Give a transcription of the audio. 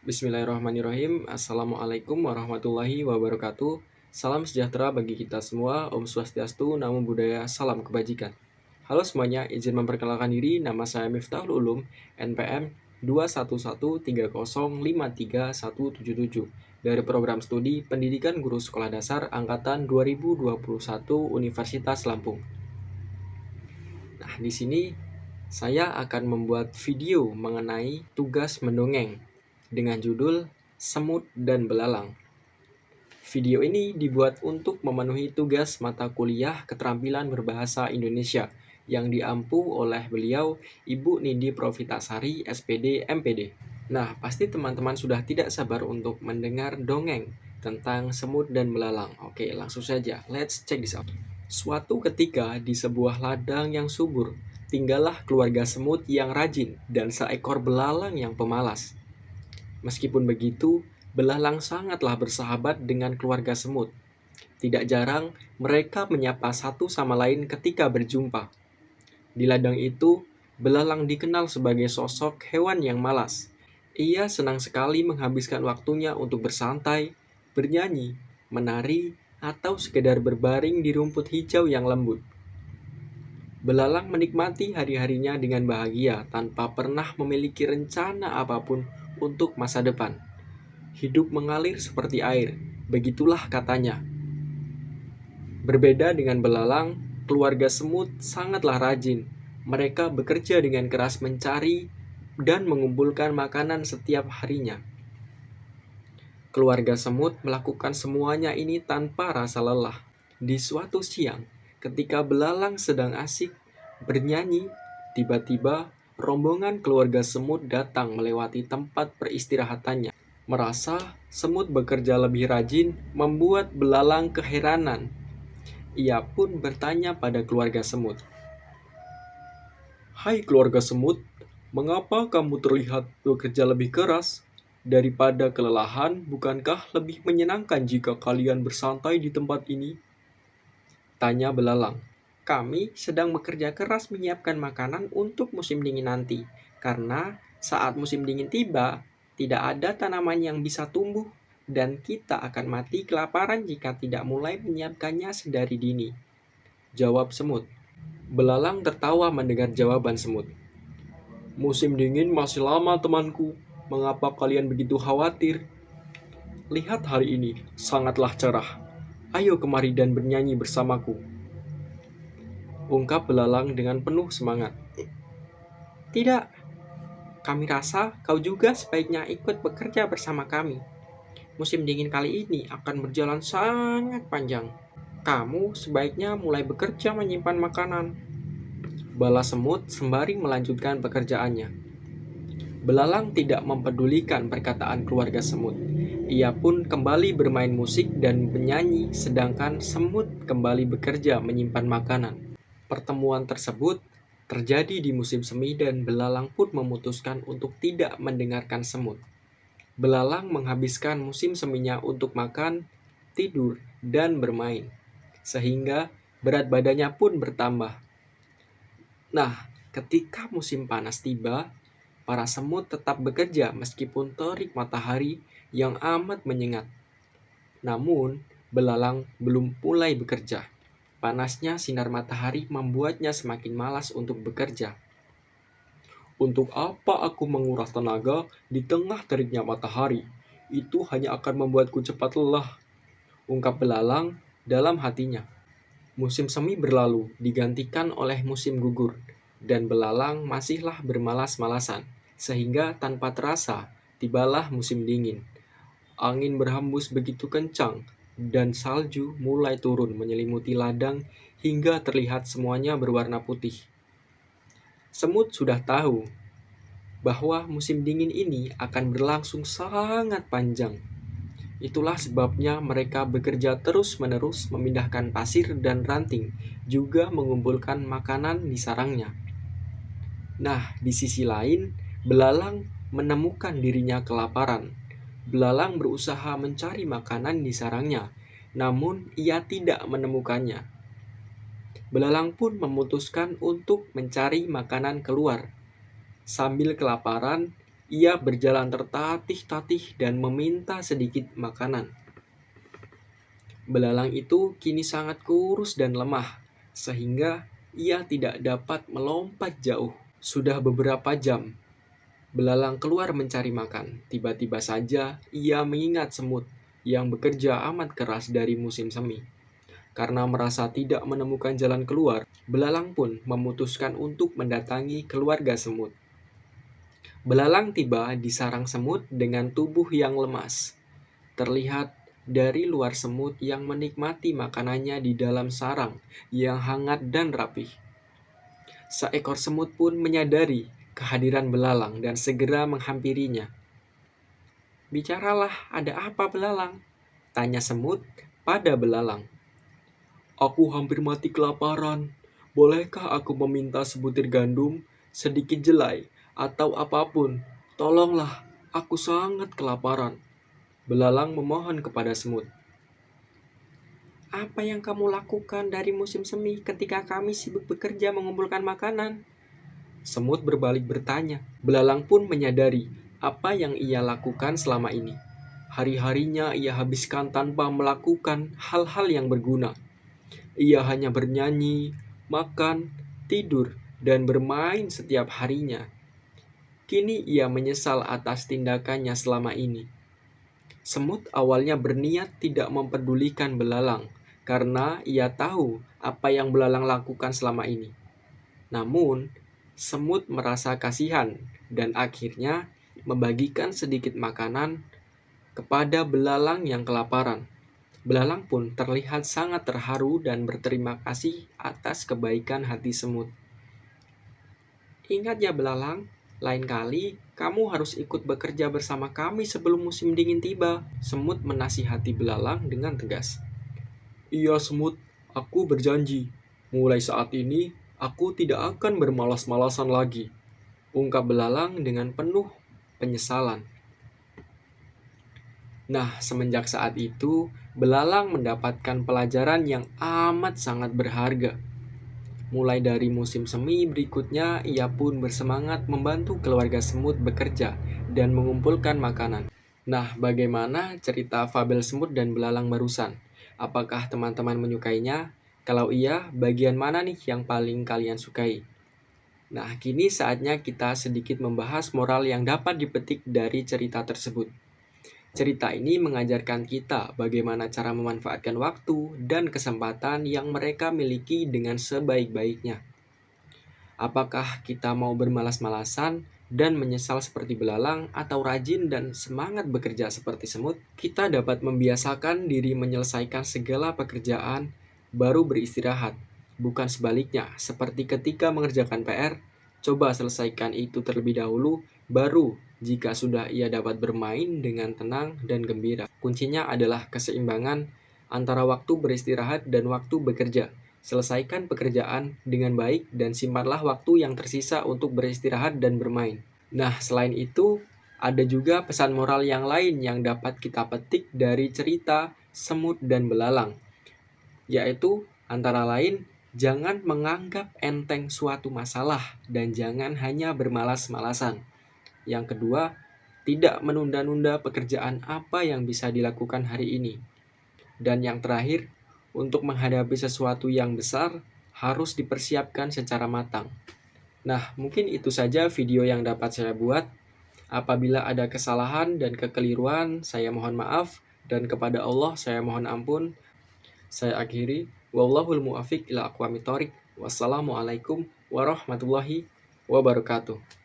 Bismillahirrahmanirrahim. Assalamualaikum warahmatullahi wabarakatuh. Salam sejahtera bagi kita semua. Om Swastiastu, Namo Buddhaya, salam kebajikan. Halo semuanya, izin memperkenalkan diri. Nama saya Miftahul Ulum, NPM 21130535177 dari program studi Pendidikan Guru Sekolah Dasar Angkatan 2021 Universitas Lampung. Nah, di sini saya akan membuat video mengenai tugas mendongeng dengan judul Semut dan Belalang. Video ini dibuat untuk memenuhi tugas mata kuliah Keterampilan Berbahasa Indonesia yang diampu oleh beliau Ibu Nindi Profitasari, SPD, MPD. Nah, pasti teman-teman sudah tidak sabar untuk mendengar dongeng tentang semut dan belalang. Oke, langsung saja. Let's check this out. Suatu ketika di sebuah ladang yang subur, tinggallah keluarga semut yang rajin dan seekor belalang yang pemalas. Meskipun begitu, belalang sangatlah bersahabat dengan keluarga semut. Tidak jarang mereka menyapa satu sama lain ketika berjumpa. Di ladang itu, belalang dikenal sebagai sosok hewan yang malas. Ia senang sekali menghabiskan waktunya untuk bersantai, bernyanyi, menari, atau sekedar berbaring di rumput hijau yang lembut. Belalang menikmati hari-harinya dengan bahagia tanpa pernah memiliki rencana apapun untuk masa depan. Hidup mengalir seperti air, begitulah katanya. Berbeda dengan belalang, keluarga semut sangatlah rajin. Mereka bekerja dengan keras mencari dan mengumpulkan makanan setiap harinya. Keluarga semut melakukan semuanya ini tanpa rasa lelah. Di suatu siang, ketika belalang sedang asik bernyanyi, tiba-tiba rombongan keluarga semut datang melewati tempat peristirahatannya. Merasa semut bekerja lebih rajin membuat belalang keheranan. Ia pun bertanya pada keluarga semut. "Hai keluarga semut, mengapa kamu terlihat bekerja lebih keras? Daripada kelelahan, bukankah lebih menyenangkan jika kalian bersantai di tempat ini?" Tanya belalang. "Kami sedang bekerja keras menyiapkan makanan untuk musim dingin nanti, karena saat musim dingin tiba, tidak ada tanaman yang bisa tumbuh, dan kita akan mati kelaparan jika tidak mulai menyiapkannya sedari dini," jawab semut. Belalang tertawa mendengar jawaban semut. "Musim dingin masih lama, temanku. Mengapa kalian begitu khawatir? Lihat hari ini, sangatlah cerah. Ayo kemari dan bernyanyi bersamaku," ungkap belalang dengan penuh semangat. "Tidak, kami rasa kau juga sebaiknya ikut bekerja bersama kami. Musim dingin kali ini akan berjalan sangat panjang. Kamu sebaiknya mulai bekerja menyimpan makanan," balas semut sembari melanjutkan pekerjaannya. Belalang tidak mempedulikan perkataan keluarga semut. Ia pun kembali bermain musik dan menyanyi, sedangkan semut kembali bekerja menyimpan makanan. Pertemuan tersebut terjadi di musim semi dan belalang pun memutuskan untuk tidak mendengarkan semut. Belalang menghabiskan musim seminya untuk makan, tidur, dan bermain, sehingga berat badannya pun bertambah. Nah, ketika musim panas tiba, para semut tetap bekerja meskipun terik matahari yang amat menyengat. Namun, belalang belum mulai bekerja. Panasnya sinar matahari membuatnya semakin malas untuk bekerja. "Untuk apa aku menguras tenaga di tengah teriknya matahari? Itu hanya akan membuatku cepat lelah," ungkap belalang dalam hatinya. Musim semi berlalu, digantikan oleh musim gugur, dan belalang masihlah bermalas-malasan, sehingga tanpa terasa, tibalah musim dingin. Angin berhembus begitu kencang, dan salju mulai turun menyelimuti ladang hingga terlihat semuanya berwarna putih. Semut sudah tahu bahwa musim dingin ini akan berlangsung sangat panjang. Itulah sebabnya mereka bekerja terus-menerus memindahkan pasir dan ranting, juga mengumpulkan makanan di sarangnya. Nah, di sisi lain, belalang menemukan dirinya kelaparan. Belalang berusaha mencari makanan di sarangnya, namun ia tidak menemukannya. Belalang pun memutuskan untuk mencari makanan keluar. Sambil kelaparan, Ia berjalan tertatih-tatih dan meminta sedikit makanan. Belalang itu kini sangat kurus dan lemah, sehingga ia tidak dapat melompat jauh. Sudah beberapa jam, belalang keluar mencari makan. Tiba-tiba saja ia mengingat semut yang bekerja amat keras dari musim semi. Karena merasa tidak menemukan jalan keluar, belalang pun memutuskan untuk mendatangi keluarga semut. Belalang tiba di sarang semut dengan tubuh yang lemas. Terlihat dari luar semut yang menikmati makanannya di dalam sarang yang hangat dan rapih. Seekor semut pun menyadari kehadiran belalang dan segera menghampirinya. "Bicaralah, ada apa belalang?" tanya semut pada belalang. "Aku hampir mati kelaparan. Bolehkah aku meminta sebutir gandum, sedikit jelai, atau apapun? Tolonglah, aku sangat kelaparan." Belalang memohon kepada semut. "Apa yang kamu lakukan dari musim semi ketika kami sibuk bekerja mengumpulkan makanan?" Semut berbalik bertanya. Belalang pun menyadari apa yang ia lakukan selama ini. Hari-harinya ia habiskan tanpa melakukan hal-hal yang berguna. Ia hanya bernyanyi, makan, tidur, dan bermain setiap harinya. Kini ia menyesal atas tindakannya selama ini. Semut awalnya berniat tidak mempedulikan belalang karena ia tahu apa yang belalang lakukan selama ini. Namun, semut merasa kasihan dan akhirnya membagikan sedikit makanan kepada belalang yang kelaparan. Belalang pun terlihat sangat terharu dan berterima kasih atas kebaikan hati semut. "Ingat ya belalang, lain kali kamu harus ikut bekerja bersama kami sebelum musim dingin tiba." Semut menasihati belalang dengan tegas. "Iya semut, aku berjanji. Mulai saat ini, aku tidak akan bermalas-malasan lagi," ungkap belalang dengan penuh penyesalan. Nah, semenjak saat itu, belalang mendapatkan pelajaran yang amat sangat berharga. Mulai dari musim semi berikutnya, ia pun bersemangat membantu keluarga semut bekerja dan mengumpulkan makanan. Nah, bagaimana cerita fabel semut dan belalang barusan? Apakah teman-teman menyukainya? Kalau iya, bagian mana nih yang paling kalian sukai? Nah, kini saatnya kita sedikit membahas moral yang dapat dipetik dari cerita tersebut. Cerita ini mengajarkan kita bagaimana cara memanfaatkan waktu dan kesempatan yang mereka miliki dengan sebaik-baiknya. Apakah kita mau bermalas-malasan dan menyesal seperti belalang atau rajin dan semangat bekerja seperti semut? Kita dapat membiasakan diri menyelesaikan segala pekerjaan baru beristirahat, bukan sebaliknya. Seperti ketika mengerjakan PR, coba selesaikan itu terlebih dahulu, baru jika sudah ia dapat bermain dengan tenang dan gembira. Kuncinya adalah keseimbangan antara waktu beristirahat dan waktu bekerja. Selesaikan pekerjaan dengan baik dan simpanlah waktu yang tersisa untuk beristirahat dan bermain. Nah, selain itu, ada juga pesan moral yang lain yang dapat kita petik dari cerita semut dan belalang, yaitu antara lain, jangan menganggap enteng suatu masalah dan jangan hanya bermalas-malasan. Yang kedua, tidak menunda-nunda pekerjaan apa yang bisa dilakukan hari ini. Dan yang terakhir, untuk menghadapi sesuatu yang besar, harus dipersiapkan secara matang. Nah, mungkin itu saja video yang dapat saya buat. Apabila ada kesalahan dan kekeliruan, saya mohon maaf. Dan kepada Allah, saya mohon ampun. Saya akhiri. Wallahul muwaffiq ila aqwamit thoriq. Wassalamualaikum warahmatullahi wabarakatuh.